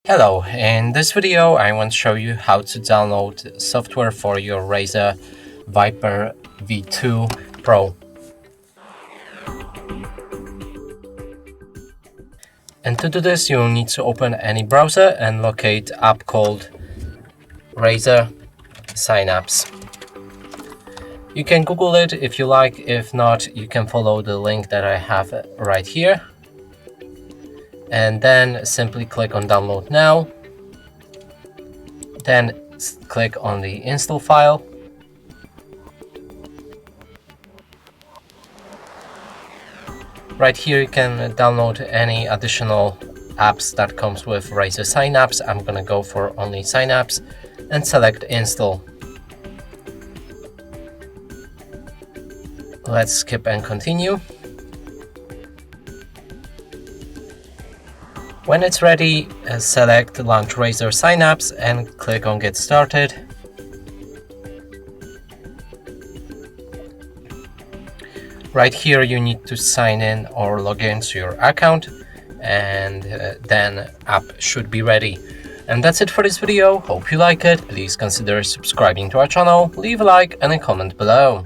Hello, in this video I want to show you how to download software for your Razer Viper V2 Pro. And to do this you'll need to open any browser and locate app called Razer Synapse. You can Google it if you like, if not you can follow the link that I have right here. And then simply click on download now, then click on the install file, right here you can download any additional apps that comes with Razer Synapse. I'm gonna go for only Synapse and select install. Let's skip and continue. When it's ready, select Launch Razer Synapse and click on Get Started. Right here you need to sign in or log into your account, and then app should be ready. And that's it for this video. Hope you like it. Please consider subscribing to our channel, leave a like and a comment below.